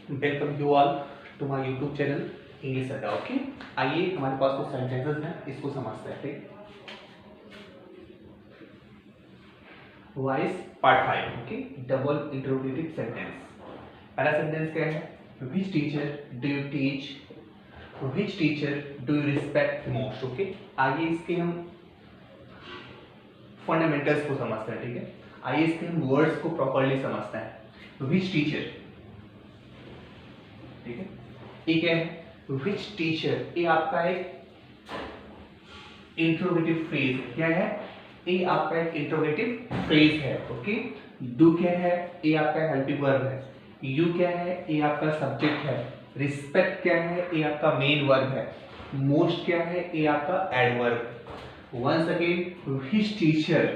Welcome you all to my YouTube channel English Adda. Okay, आइए हमारे पास कुछ सेंटेंसेस हैं, इसको समझते हैं। ठीक, voice part 5। Okay, double interrogative sentence. पहला सेंटेंस क्या है? Which teacher do you teach, which teacher do you respect most. Okay, आइए इसके हम फंडामेंटल्स को समझते हैं। ठीक है, आइए इसके हम वर्ड्स को प्रॉपर्ली समझते हैं। विच टीचर, ठीक है, ये क्या है? विच टीचर, ये आपका एक इंट्रोगेटिव फ्रेज क्या है? ये आपका एक इंट्रोगेटिव फ्रेज है। ओके, डू क्या है? ये आपका हेल्पिंग वर्ब है। यू क्या है? ये आपका सब्जेक्ट है। रिस्पेक्ट क्या है? ये आपका मेन वर्ब है। मोस्ट क्या है? ये आपका एडवर्ब। वंस अगेन, विच टीचर,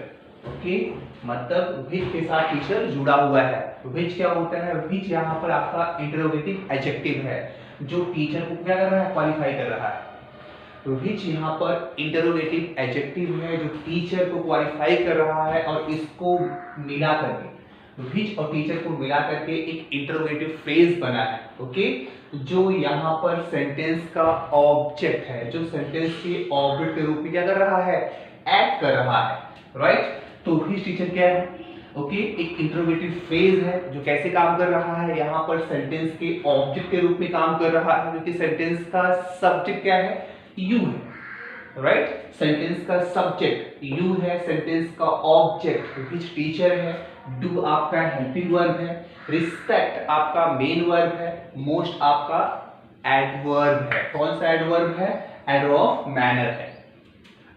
ओके, मतलब विच के साथ टीचर जुड़ा हुआ है। विच क्या होता है? विच यहाँ पर आपका इंटरोगेटिव एडजेक्टिव है जो टीचर को क्या कर रहा है? क्वालिफाई कर रहा है। विच यहाँ पर इंटरोगेटिव एडजेक्टिव है जो टीचर को क्वालिफाई कर रहा है, और इसको मिला करके, विच और टीचर को मिला करके एक इंटरोगेटिव फ्रेज बना है। ओके, जो यहाँ पर सेंटेंस का ऑब्जेक्ट है, जो सेंटेंस के ऑब्जेक्ट के रूप में क्या कर रहा है? एक्ट कर रहा है। राइट, तो विच टीचर क्या है? ओके, एक इंटरोगेटिव फ्रेज है जो कैसे काम कर रहा है? यहाँ पर सेंटेंस के ऑब्जेक्ट के रूप में काम कर रहा है, क्योंकि सेंटेंस का सब्जेक्ट क्या है? यू है। राइट, सेंटेंस का सब्जेक्ट यू है, सेंटेंस का ऑब्जेक्ट विच टीचर है, डू आपका हेल्पिंग वर्ब है, रिस्पेक्ट आपका मेन वर्ब है, मोस्ट आपका एडवर्ब है। कौन सा एडवर्ब है? एडवर्ब ऑफ मैनर है।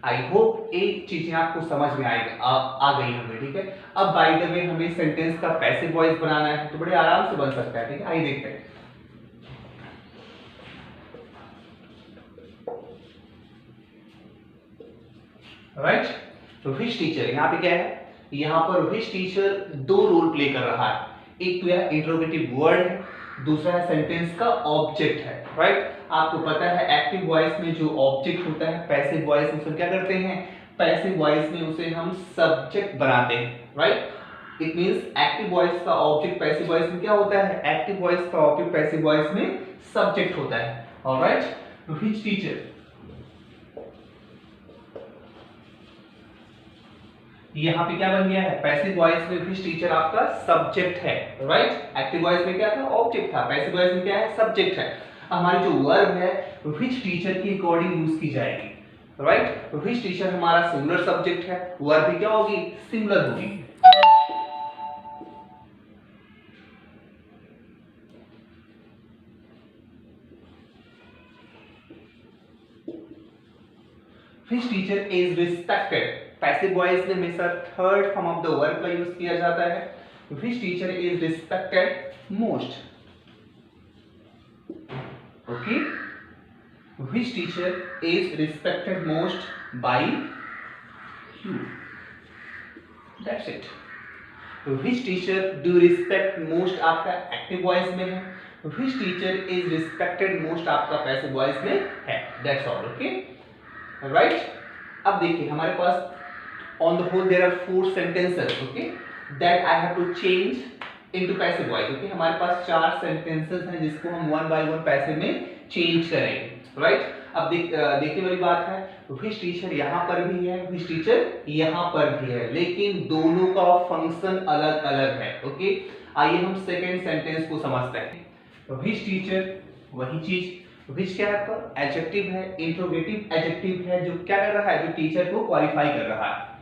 आई होप एक चीजें आपको समझ में आ गई होंगी। ठीक है, अब बाय द वे हमें सेंटेंस का पैसिव वॉइस बनाना है तो बड़े आराम से बन सकता है। ठीक है, आइए देखते हैं। राइट, तो विच टीचर यहाँ पे क्या है? यहाँ पर विच टीचर दो रोल प्ले कर रहा है। एक तो यह इंट्रोगेटिव वर्ड है, दूसरा है सेंटेंस का ऑब्जेक्ट है। राइट, आपको पता है एक्टिव वॉइस में जो ऑब्जेक्ट होता है, पैसिव वॉइस में उसे क्या करते हैं? पैसिव वॉइस में उसे हम सब्जेक्ट बनाते हैं। Right, it means active voice का ऑब्जेक्ट पैसिव वॉइस में क्या होता है? एक्टिव वॉइस का ऑब्जेक्ट पैसिव वॉइस में सब्जेक्ट होता है। ऑलराइट, तो विच टीचर, यहाँ पे क्या बन गया है? पैसिव वॉइस में विच टीचर आपका सब्जेक्ट है। राइट, एक्टिव वॉइस में क्या था? ऑब्जेक्ट था। पैसिव वॉइस में क्या है? सब्जेक्ट है। हमारी जो वर्ब है विच टीचर की अकॉर्डिंग यूज की जाएगी। राइट, विच टीचर हमारा सिंगुलर सब्जेक्ट है, वर्ब भी क्या होगी? सिंगुलर होगी। Which teacher is respected, passive voice में हमेशा third form of the verb का यूज किया जाता है। Which teacher is respected most. Okay, which teacher is respected most by you. That's it. Which teacher do respect most आपका active voice में है, which teacher is respected most आपका passive voice में है। That's all. ओके, राइट, अब देखिए हमारे पास on the whole there are 4 sentences, okay, that I have to change into passive voice. okay, हमारे पास 4 sentences हैं जिसको हम one by one passive में change करेंगे। right, अब देखने वाली बात है, which teacher यहाँ पर भी है, which teacher यहाँ पर भी है, लेकिन दोनों का फंक्शन अलग अलग है। okay, आइए हम सेकेंड सेंटेंस को समझते हैं। which teacher, वही चीज, विच क्या है आपका? एडजेक्टिव है, इंट्रोगेटिव एडजेक्टिव है जो क्या कर रहा है? जो टीचर को क्वालिफाई कर रहा है।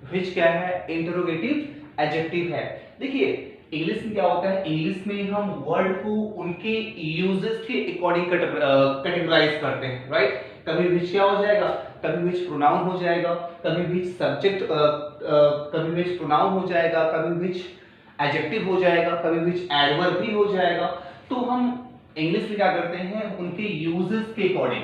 विच क्या है? इंटरोगेटिव एडजेक्टिव है। देखिए इंग्लिश में क्या होता है? इंग्लिश में हम वर्ड को उनके यूजेस के अकॉर्डिंग कैटेगराइज करते हैं। राइट, कभी विच क्या हो जाएगा? कभी विच प्रोनाउन हो जाएगा, कभी विच सब्जेक्ट, कभी विच प्रोनाउन हो जाएगा, कभी विच एडजेक्टिव हो जाएगा, कभी विच एडवर्ब भी हो जाएगा। तो हम इंग्लिश में क्या करते हैं? उनके यूजेस के अकॉर्डिंग,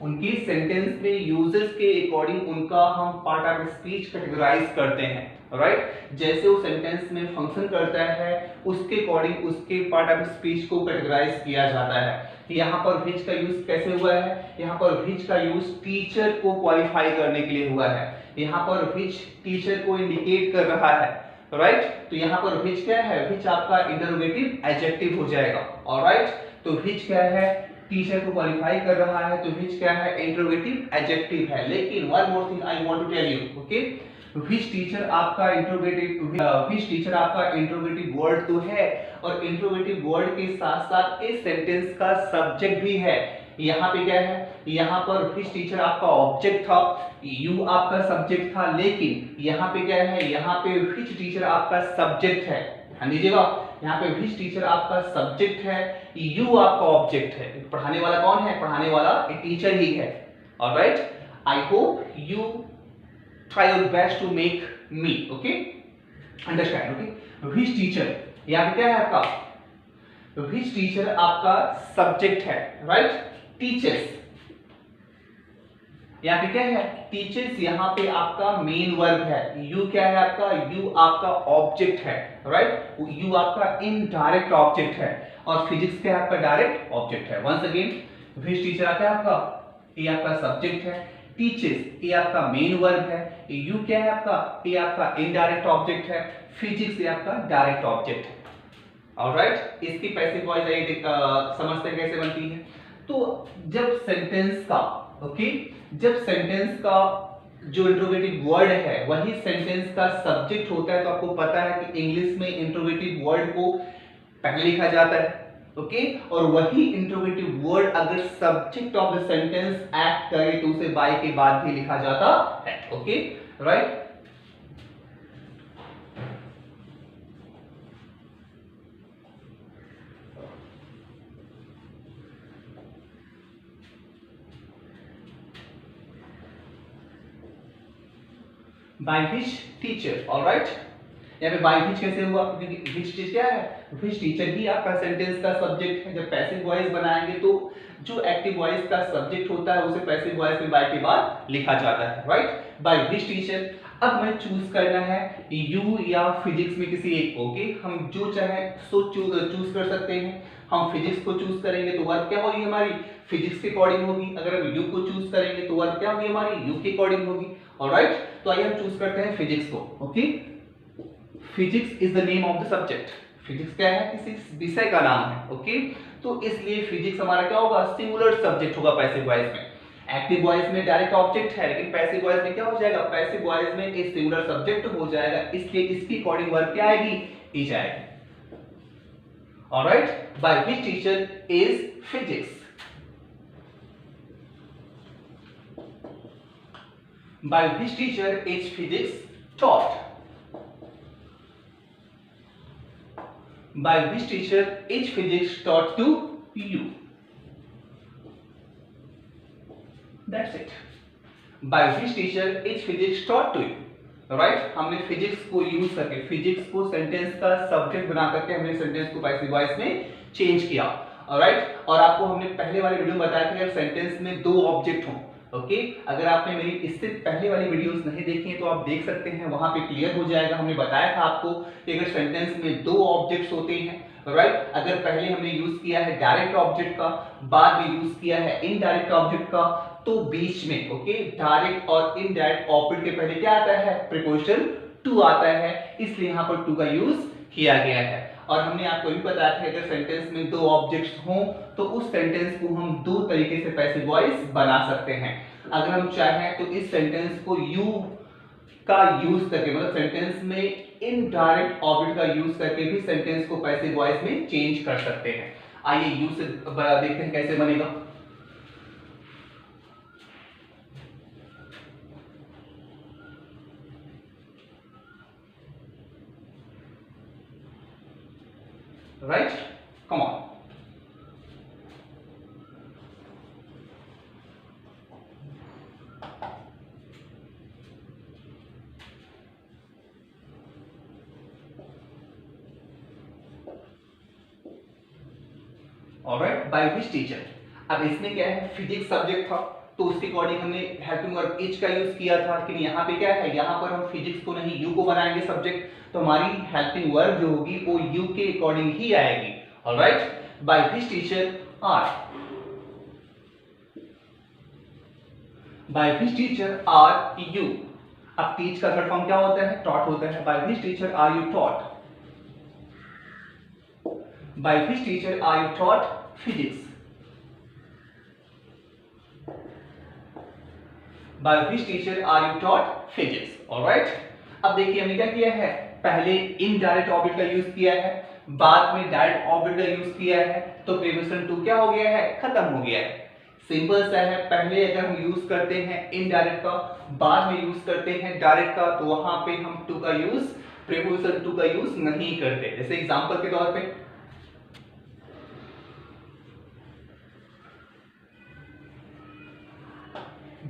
उनके सेंटेंस में यूजेस के अकॉर्डिंग उनका हम पार्ट ऑफ स्पीच कैटेगराइज करते हैं। राइट, जैसे वो सेंटेंस में फंक्शन करता है उसके अकॉर्डिंग उसके पार्ट ऑफ स्पीच को कैटेगराइज किया जाता है। यहाँ पर विच का यूज कैसे हुआ है? यहाँ पर विच का यूज टीचर को क्वालिफाई करने के लिए हुआ है। यहाँ पर विच टीचर को इंडिकेट कर रहा है। राइट। तो यहाँ पर which क्या है, which आपका इंटरोगेटिव एडजेक्टिव हो जाएगा। ऑलराइट, तो which क्या है, टीचर को क्वालिफाई कर रहा है, तो which क्या है, इंटरोगेटिव एडजेक्टिव है। लेकिन one more thing I want to tell you, okay, which teacher आपका इंटरोगेटिव वर्ड तो है, और इंटरोगेटिव वर्ड के साथ साथ इस सेंटेंस का सब्जेक्ट भी है। यहाँ पे क्या है, यहाँ पर which टीचर आपका ऑब्जेक्ट था, you आपका सब्जेक्ट था, लेकिन यहाँ पे क्या है, यहाँ पे which टीचर आपका सब्जेक्ट है। ध्यान दीजिएगा, यहाँ पे which टीचर आपका सब्जेक्ट है, you आपका ऑब्जेक्ट है। पढ़ाने वाला कौन है, पढ़ाने वाला टीचर ही है। Alright, I hope you try your best to make me, okay, understand, okay, which teacher, यहाँ पे क्या है आपका, which teacher आपका सब्जेक्ट है, राइट, टीचर्स, यहाँ पे क्या है, टीचर्स, यहाँ पे आपका मेन वर्ब है, यू क्या है आपका, यू आपका ऑब्जेक्ट है, राइट, यू आपका इनडायरेक्ट ऑब्जेक्ट है, और फिजिक्स क्या है आपका डायरेक्ट ऑब्जेक्ट है। वंस अगेन, which टीचर आता है आपका, ये आपका सब्जेक्ट है, टीचर्स ये आपका मेन वर्ब है, यू क्या है आपका, ये आपका इनडायरेक्ट ऑब्जेक्ट है, फिजिक्स ये आपका डायरेक्ट ऑब्जेक्ट है। ऑलराइट, इसकी पैसिव वॉइस समझते हैं कैसे बनती है। तो जब सेंटेंस का, ओके, जब सेंटेंस का जो इंट्रोगेटिव वर्ड है वही सेंटेंस का सब्जेक्ट होता है, तो आपको पता है कि इंग्लिश में इंट्रोगेटिव वर्ड को पहले लिखा जाता है, ओके, और वही इंट्रोगेटिव वर्ड अगर subject of the sentence act करे तो उसे बाय के बाद भी लिखा जाता है, okay, right. By which teacher, alright, यहाँ पे बाय which कैसे हुआ, क्योंकि which टीचर क्या है, which टीचर ही आपका सेंटेंस का सब्जेक्ट है। जब पैसिव वॉइस बनाएंगे तो जो एक्टिव वॉइस का सब्जेक्ट होता है उसे पैसिव वॉइस में बाय के बाद लिखा जाता है, राइट, बाय which टीचर। अब मैं चूज करना है यू या फिजिक्स में किसी एक, ओके, हम जो चाहे सो चूज कर सकते हैं। हम फिजिक्स को चूज करेंगे तो वर्ब क्या होगी हमारी, फिजिक्स के अकॉर्डिंग होगी। अगर हम यू को चूज करेंगे तो वर्ब क्या होगी हमारी, यू के अकॉर्डिंग होगी। ऑलराइट, तो आइए हम चूज करते हैं फिजिक्स को, okay. Physics is the name of the subject, physics क्या है, किसी विषय का नाम है, ओके, तो इसलिए फिजिक्स हमारा क्या होगा, सिंगुलर सब्जेक्ट होगा पैसिव वॉइस में। एक्टिव वॉइस में डायरेक्ट ऑब्जेक्ट है, लेकिन पैसिव वॉइस में क्या हो जाएगा, पैसिव वॉइस में एक सिंगुलर सब्जेक्ट हो जाएगा, इसलिए इसकी अकॉर्डिंग वर्ब क्या आएगी, इज आएगी। Alright, by which teacher is physics, by which teacher is physics taught, by which teacher is physics taught to you, that's it, by which teacher is physics taught to you, right. हमने physics को use करके, physics को sentence का subject बना करके हमने sentence को passive voice में चेंज किया, राइट। और आपको हमने पहले वाले वीडियो में बताया था कि अगर सेंटेंस में दो ऑब्जेक्ट हों, ओके, अगर आपने मेरी इससे पहले वाली वीडियोस नहीं देखी हैं तो आप देख सकते हैं, वहां पे क्लियर हो जाएगा। हमने बताया था आपको कि अगर सेंटेंस में दो ऑब्जेक्ट्स होते हैं, राइट, अगर पहले हमने यूज किया है डायरेक्ट ऑब्जेक्ट का, बाद में यूज किया है इनडायरेक्ट ऑब्जेक्ट का, तो बीच में, ओके, डायरेक्ट और इनडायरेक्ट ऑब्जेक्ट के पहले क्या आता है, प्रीपोजिशन टू आता है, इसलिए यहां पर टू का यूज किया गया है। और हमने आपको भी बताया था अगर सेंटेंस में दो ऑब्जेक्ट्स हों तो उस सेंटेंस को हम दो तरीके से पैसिव वॉइस बना सकते हैं। अगर हम चाहें तो इस सेंटेंस को यू का यूज करके, मतलब सेंटेंस में इनडायरेक्ट ऑब्जेक्ट का यूज करके भी सेंटेंस को पैसिव वॉइस में चेंज कर सकते हैं। आइए यू से देखते हैं कैसे बनेगा। Right, come on, alright, by which teacher. अब इसमें क्या है, फिजिक्स सब्जेक्ट था तो उसके अकॉर्डिंग हमने हेल्पिंग वर्ब इज का यूज किया था, लेकिन यहाँ पे क्या है, यहाँ पर हम फिजिक्स को नहीं यू को बनाएंगे सब्जेक्ट, तो हमारी हेल्पिंग वर्ब जो होगी वो यू के अकॉर्डिंग ही आएगी। Alright, by which teacher are, by which teacher are you, अब टीच का थर्ड फॉर्म क्या होता है? टॉट होता है। By which teacher are you taught? By which teacher are you taught physics? By which teacher are you taught physics? Alright, अब देखिए हमने क्या किया है, पहले इनडायरेक्ट ऑब्जेक्ट का यूज किया है, बाद में डायरेक्ट ऑब्जेक्ट का यूज किया है, तो प्रीपोजिशन टू क्या हो गया है? खत्म हो गया है। सिंपल सा है, पहले अगर हम यूज करते हैं इनडायरेक्ट का, बाद में यूज करते हैं डायरेक्ट का, तो वहां पे हम टू का यूज, प्रीपोजिशन टू का यूज नहीं करते। जैसे एग्जांपल के तौर पे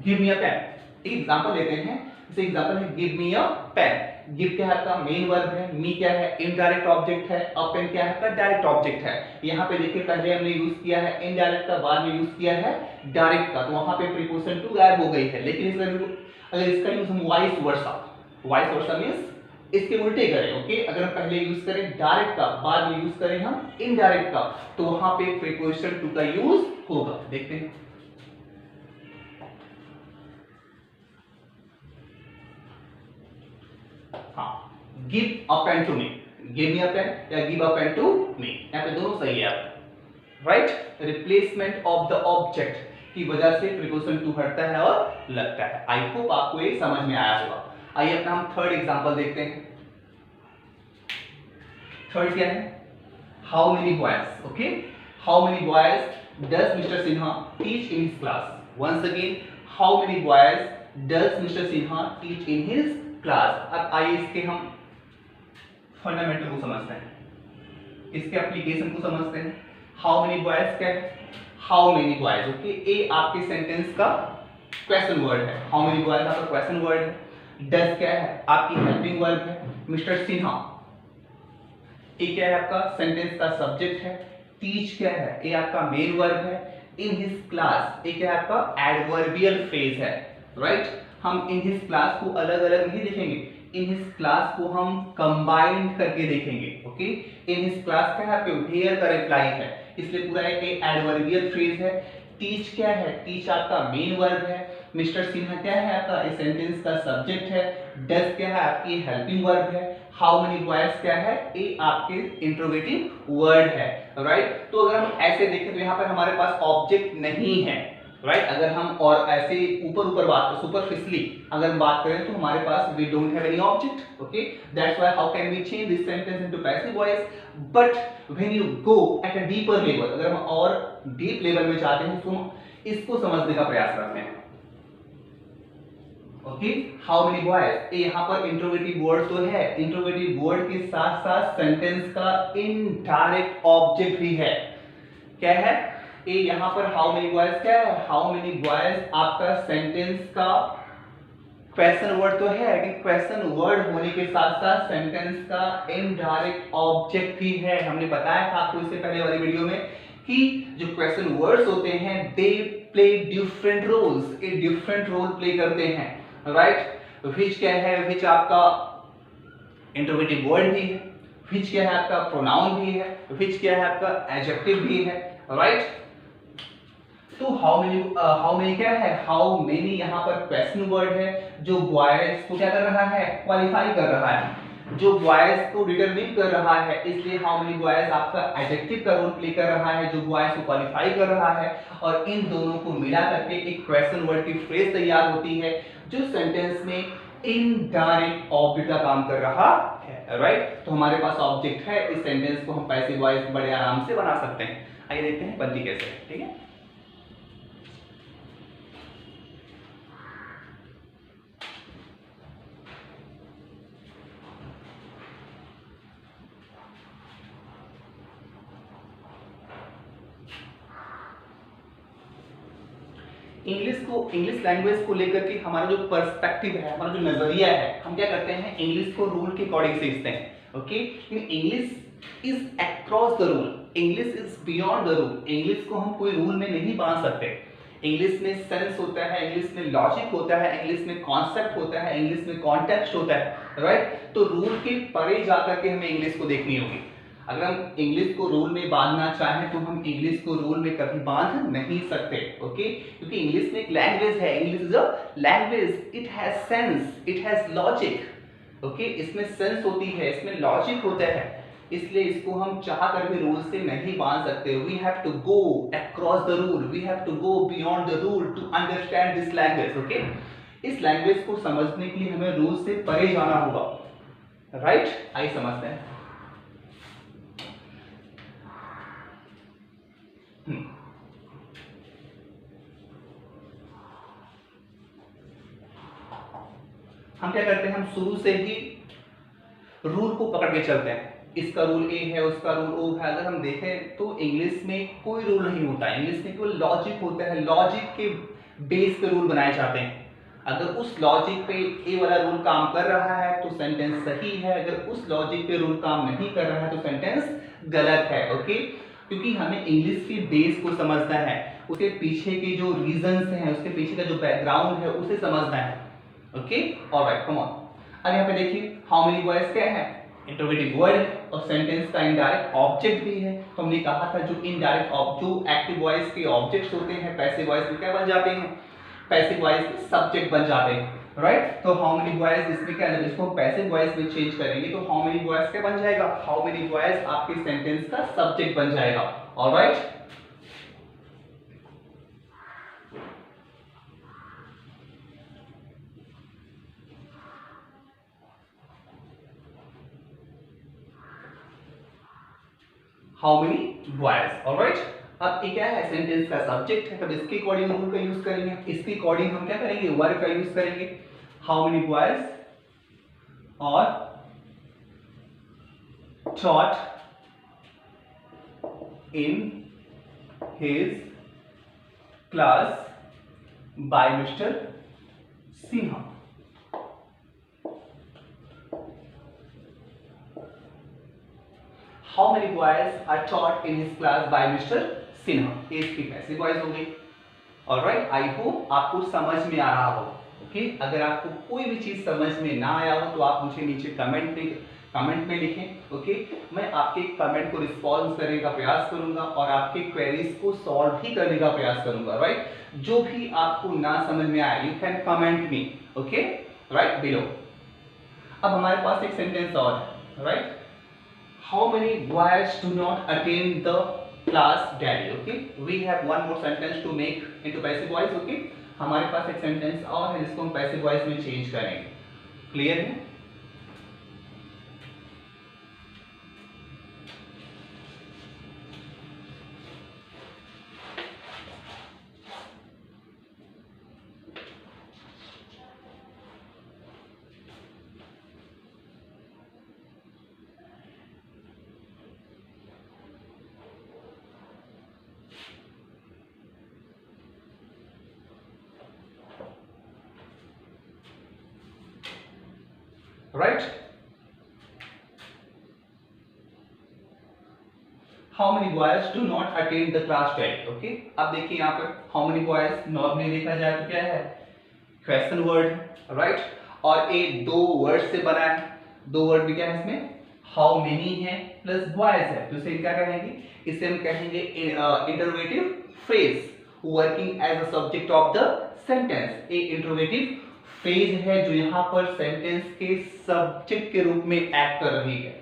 गिव मी अ पेन, एक एग्जांपल लेते हैं। जैसे एग्जांपल है give me a pen. Give क्या है आपका मेन वर्ब है, मी क्या है इनडायरेक्ट ऑब्जेक्ट है, अ पेन क्या है आपका डायरेक्ट ऑब्जेक्ट है। यहाँ पे देखिए पहले हमने यूज किया है इनडायरेक्ट का, बाद में यूज किया है डायरेक्ट का, तो वहां पे प्रीपोजिशन टू गायब हो गई है। लेकिन अगर इसका यूज हम वाइस वर्सा मींस इसके उल्टे करें, ओके, अगर हम पहले यूज करें डायरेक्ट का, बाद में यूज करें हम इनडायरेक्ट का, तो वहां पे प्रीपोजिशन टू का यूज होगा। देखते हैं, हाँ, give a pen to me, give me a pen या give a pen to me, यहाँ पे दोनों सही है आपका, right. Replacement of the object की वजह से प्रीपोजिशन टू हटता है और लगता है। आई होप आपको ये समझ में आया होगा। आइए अपना हम थर्ड एग्जांपल देखते हैं। थर्ड क्या है? How many boys, okay, how many boys does Mister Sinha teach in his class? Once again, how many boys does Mister Sinha teach in his class? अब आइए इसके हम फंडामेंटल को समझते हैं, इसके एप्लीकेशन को समझते हैं। हाउ मेनी बॉयज क्या है? हाउ मेनी बॉयज, ओके, ए आपके सेंटेंस का क्वेश्चन वर्ड है, हाउ मेनी बॉयज आपका क्वेश्चन वर्ड है। डज क्या है? आपकी हेल्पिंग वर्ब है। मिस्टर सिन्हा, ए क्या है आपका सेंटेंस का सब्जेक्ट है। टीच क्या है? ए आपका मेन वर्ब है। इन हिज क्लास, ए क्या है आपका एडवर्बियल फ्रेज है, राइट। हम इन हिज क्लास को अलग अलग नहीं देखेंगे, इन हिज क्लास को हम कंबाइंड करके देखेंगे, ओके। इन हिज क्लास क्या है आपके वेयर का रिप्लाई है, इसलिए पूरा एक एडवर्बियल फ्रेज है। टीच क्या है? टीच आपका मेन वर्ब है। मिस्टर सिन्हा क्या है आपका इस सेंटेंस का सब्जेक्ट है। डज क्या है आपकी हेल्पिंग वर्ब है। हाउ मेनी बॉयज क्या है? ए आपके इंट्रोगेटिव वर्ड है, राइट। तो अगर हम ऐसे देखें तो यहाँ पर हमारे पास ऑब्जेक्ट नहीं है, राइट। अगर हम और ऐसे ऊपर बात सुपरफिशियली अगर बात करें तो हमारे पास we don't have any object, okay. That's why how can we change this sentence into passive voice. But when you go at a deeper level, अगर हम और डीप लेवल में चाहते हैं तो हम इसको समझने का प्रयास करते हैं, ओके। हाउ मेनी बॉयज, यहाँ पर इंट्रोगेटिव वर्ड तो है, इंट्रोगेटिव वर्ड के साथ साथ सेंटेंस का इनडायरेक्ट ऑब्जेक्ट भी है। क्या है? ए यहाँ पर हाउ मेनी बॉयज क्या है? हाउ मेनी बॉयज आपका सेंटेंस का क्वेश्चन वर्ड तो है, लेकिन क्वेश्चन वर्ड होने के साथ साथ सेंटेंस का इनडायरेक्ट ऑब्जेक्ट भी है। हमने बताया था आपको इससे पहले वाली वीडियो में कि जो क्वेश्चन वर्ड्स होते हैं they play different roles, a different role play करते हैं, राइट। व्हिच क्या है? व्हिच आपका इंट्रोगेटिव वर्ड भी है, व्हिच क्या है आपका प्रोनाउन भी है, व्हिच क्या है आपका एडजेक्टिव भी है, राइट। तो हाउ मेनी क्या है? हाउ मेनी यहाँ पर क्वेश्चन वर्ड है जो बॉयज को क्या कर रहा है? क्वालिफाई कर रहा है, जो बॉयज को डिटरमिन कर रहा है, इसलिए हाउ मेनी बॉयज आपका एडजेक्टिव का रोल प्ले कर रहा है जो बॉयज को क्वालिफाई कर रहा है। और इन दोनों को मिला करके एक क्वेश्चन वर्ड की फ्रेज तैयार होती है जो सेंटेंस में इनडायरेक्ट ऑब्जेक्ट का काम कर रहा है, राइट। तो हमारे पास ऑब्जेक्ट है, इस सेंटेंस को हम पैसिव वॉइस बड़े आराम से बना सकते हैं। आइए देखते हैं बनती कैसे, ठीक है। इंग्लिश लैंग्वेज को लेकर के हमारा जो पर्सपेक्टिव है, हमारा जो नजरिया है, हम क्या करते हैं इंग्लिश को रूल के अकॉर्डिंग सीखते हैं, okay. English is across the rule, English is beyond the rule. English को हम कोई रूल में नहीं बांध सकते। इंग्लिश में सेंस होता है, इंग्लिश में लॉजिक होता है, इंग्लिश में कॉन्सेप्ट होता है, इंग्लिश में कॉन्टेक्स्ट होता है, राइट। तो रूल के परे जाकर के हमें इंग्लिश को देखनी होगी। अगर हम इंग्लिश को रूल में बांधना चाहें तो हम इंग्लिश को रूल में कभी बांध नहीं सकते, ओके, क्योंकि इंग्लिश में एक लैंग्वेज है, English is a language, it has sense, it has logic, okay, इसमें सेंस होती है, इसमें लॉजिक होता है, इसलिए इसको हम चाह कर भी रूल से नहीं बांध सकते। We have to go across the rule, we have to go beyond the rule to understand this language, okay. इस लैंग्वेज को समझने के लिए हमें रूल से परे जाना होगा, राइट? आइए समझते हैं। हम क्या करते हैं, हम शुरू से ही रूल को पकड़ के चलते हैं, इसका रूल ए है, उसका रूल ओ है। अगर हम देखें तो इंग्लिश में कोई रूल नहीं होता, इंग्लिश में केवल लॉजिक होता है, लॉजिक के बेस पे रूल बनाए जाते हैं। अगर उस लॉजिक पे ए वाला रूल काम कर रहा है तो सेंटेंस सही है, अगर उस लॉजिक पे रूल काम नहीं कर रहा है तो सेंटेंस गलत है, ओके। क्योंकि हमें इंग्लिश के बेस को समझना है, उसके पीछे के जो रीजंस हैं, उसके पीछे का जो बैकग्राउंड है उसे समझना है, ओके। Alright, come on. अब यहाँ पे देखिए हाउ मेनी बॉयज क्या है, इंटरोगेटिव वर्ड है और सेंटेंस का इनडायरेक्ट ऑब्जेक्ट भी है। तो हमने कहा था जो इनडायरेक्ट जो एक्टिव वॉइस के ऑब्जेक्ट्स होते हैं पैसिव वॉइस में क्या बन जाते हैं, पैसिव वॉइस के सब्जेक्ट बन जाते हैं, राइट। तो हाउ मेनी बॉयज इसमें क्या है, इसको पैसिव वॉइस में चेंज करेंगे तो हाउ मेनी बॉयज क्या बन जाएगा, हाउ मेनी बॉयज आपके सेंटेंस का सब्जेक्ट बन जाएगा, alright. How many boys, alright. अब ये क्या है, सेंटेंस का सब्जेक्ट है, तब इसके अकॉर्डिंग रूल का यूज करेंगे, इसके अकॉर्डिंग हम क्या करेंगे, वर्ब का यूज करेंगे। हाउ मेनी बॉयज और taught in his class by Mr. Sinha. How many boys are taught in his class by Mr. Sinha? ये इसकी पैसिव वॉइस हो गई, ऑलराइट। आई होप आपको समझ में आ रहा हो, ओके। अगर आपको कोई भी चीज समझ में ना आया हो तो आप मुझे नीचे कमेंट में लिखें, ओके। मैं आपके कमेंट को रिस्पॉन्स करने का प्रयास करूंगा और आपके क्वेरीज को सॉल्व भी करने का प्रयास करूंगा, राइट। जो भी आपको ना समझ में आए you can comment me, okay, right, below. अब हमारे पास एक सेंटेंस और है, right. How many boys do not attend the class daily, okay. We have one more sentence to make into passive voice, okay. हमारे पास एक सेंटेंस और है जिसको हम पैसिव वॉइस में चेंज करेंगे, क्लियर है? Right. How many boys do not attend the class daily, okay. अब देखिए यहाँ पर हाउ मेनी बॉयज नॉर्मली देखा जाए तो क्या है, क्वेश्चन वर्ड, राइट। और ये दो वर्ड से बना है, दो वर्ड भी क्या है इसमें, हाउ मेनी है प्लस बॉयज है, तो इसे क्या कहेंगे, इसे हम कहेंगे interrogative phrase working as a subject of the sentence. A interrogative phrase है जो यहाँ पर सेंटेंस के सब्जेक्ट के रूप में एक्ट कर रही है।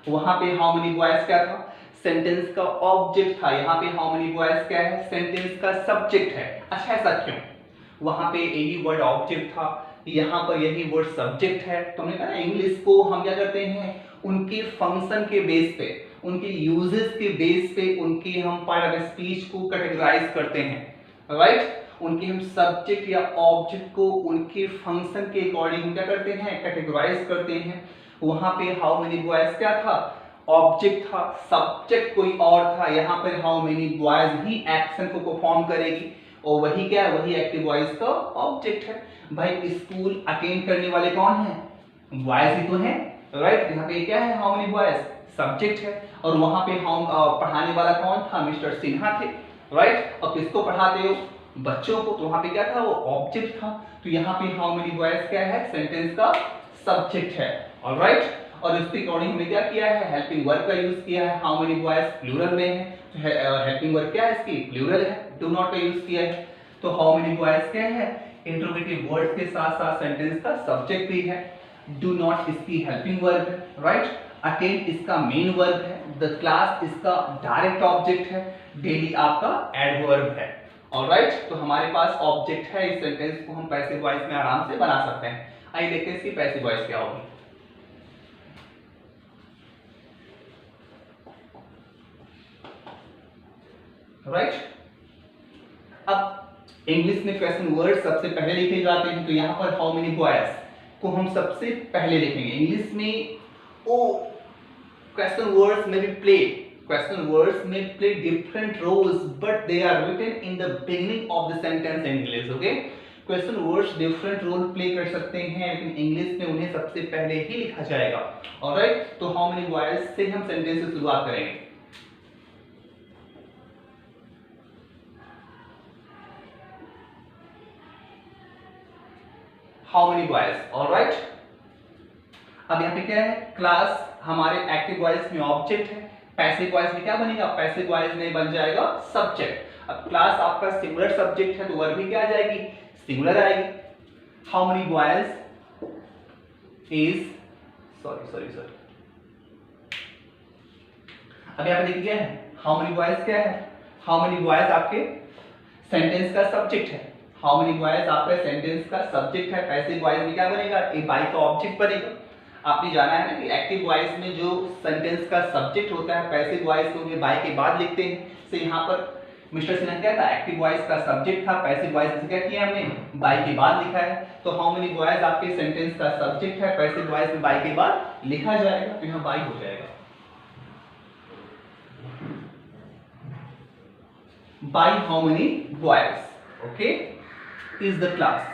वहां पे हाउ मेनी बॉयज क्या था, सेंटेंस का ऑब्जेक्ट था, यहाँ पे हाउ मेनी बॉयज क्या है, सेंटेंस का सब्जेक्ट है। अच्छा, ऐसा क्यों, वहां पे यही वर्ड ऑब्जेक्ट था, यहाँ पर यही वर्ड सब्जेक्ट है। तो हमने कहा ना इंग्लिश को हम क्या करते हैं, उनके फंक्शन के बेस पे, उनके यूजेस के बेस पे उनके हम पार्ट ऑफ स्पीच को कैटेगराइज करते हैं, राइट। उनके हम सब्जेक्ट या ऑब्जेक्ट को उनके फंक्शन के अकॉर्डिंग क्या करते हैं, कैटेगराइज करते हैं। वहां पे हाउ मेनी बॉयज क्या था, ऑब्जेक्ट था, सब्जेक्ट कोई और था। यहाँ पर how many boys he action को परफॉर्म करेगी और वही क्या है, वही एक्टिव वॉइस का ऑब्जेक्ट है। भाई स्कूल अटेंड करने वाले कौन है, बॉयज ही तो है, राइट। यहाँ पे क्या है, हाउ मेनी बॉयज सब्जेक्ट है और वहां पे हाउ पढ़ाने वाला कौन था, मिस्टर सिन्हा थे, राइट। और किसको पढ़ाते हो, बच्चों को, तो वहां पे क्या था, वो ऑब्जेक्ट था। तो यहाँ पे हाउ मेनी बॉयज क्या है, सेंटेंस का सब्जेक्ट है, ऑलराइट। और उसके अकॉर्डिंग हमने क्या किया है, हेल्पिंग वर्ब का यूज किया है। हाउ मेनी बॉयज प्लूरल में है, तो हेल्पिंग वर्ब क्या है इसकी, प्लूरल है। डू नॉट का यूज किया है, तो हाउ मेनी बॉयज क्या है, इंट्रोगेटिव वर्ड्स के साथ साथ सेंटेंस का सब्जेक्ट भी है। डू नॉट इसकी हेल्पिंग वर्ब है, राइट। अटेंड इसका मेन वर्ब है, द क्लास इसका डायरेक्ट ऑब्जेक्ट है, डेली आपका एडवर्ब है। ऑलराइट, तो हमारे पास ऑब्जेक्ट है, इस सेंटेंस को हम पैसिव वॉइस में आराम से बना सकते हैं। आइए देखते हैं इसकी पैसिव वॉइस क्या होगी। राइट, अब इंग्लिश में क्वेश्चन वर्ड सबसे पहले लिखे जाते हैं, तो यहाँ पर हाउ मेनी बॉयज को हम सबसे पहले लिखेंगे। इंग्लिश में ओ क्वेश्चन वर्ड्स में भी प्ले, क्वेश्चन वर्ड्स में play different roles but they are written in the beginning of the sentence in English. Okay, question words different role play कर सकते हैं, लेकिन इंग्लिश में उन्हें सबसे पहले ही लिखा जाएगा। ऑलराइट, तो हाउ मेनी बॉयज से हम सेंटेंस से शुरुआत करेंगे। How many boys, alright. अब यहाँ पे क्या है, क्लास हमारे एक्टिव वॉइस में ऑब्जेक्ट है, पैसिव वॉइस में क्या बनेगा, पैसिव वॉइस में बन जाएगा सब्जेक्ट। अब क्लास आपका सिंगुलर सब्जेक्ट है, तो वर्ब भी क्या आ जाएगी, सिंगुलर आएगी। How many boys is, sorry अब यहाँ पे देखिए क्या है, हाउ मेनी बॉयज क्या है, हाउ मेनी बॉयज आपके सेंटेंस का सब्जेक्ट है। हाउ मेनी बॉयज आपका सेंटेंस का सब्जेक्ट है, पैसिव वॉइस में क्या बनेगा, एक बाई का ऑब्जेक्ट बनेगा। आपने जाना है ना कि एक्टिव वॉइस में जो सेंटेंस का सब्जेक्ट होता है, पैसिव वॉइस को हम बाई के बाद लिखते हैं। तो यहाँ पर मिस्टर सिन्हा क्या था, एक्टिव वॉइस का सब्जेक्ट था, पैसिव वॉइस से क्या किया हमने, बाई के बाद लिखा है। तो हाउ मेनी बॉयज आपके सेंटेंस का सब्जेक्ट है, पैसिव वॉइस में बाई के बाद लिखा जाएगा, तो यहाँ बाई हो जाएगा। By how many boys, okay, is the class।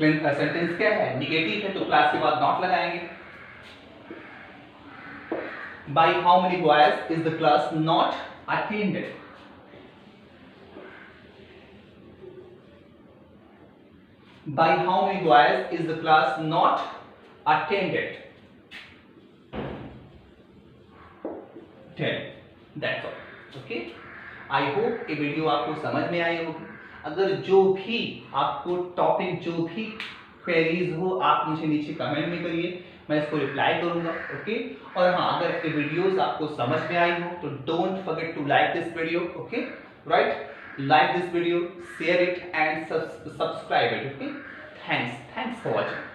Sentence क्या है, निगेटिव है, तो क्लास के बाद नॉट लगाएंगे। By how many boys is the class not attended? By how many boys is the class not attended? 10. That's all. Okay. I hope ये video आपको समझ में आई होगी। अगर जो भी आपको टॉपिक, जो भी क्वेरीज हो, आप मुझे नीचे कमेंट में करिए, मैं इसको रिप्लाई करूंगा। ओके, और हाँ, अगर ये वीडियोस आपको समझ में आई हो तो don't forget to like this video. Okay, right, like this video, share it and subscribe it. Okay, thanks for watching.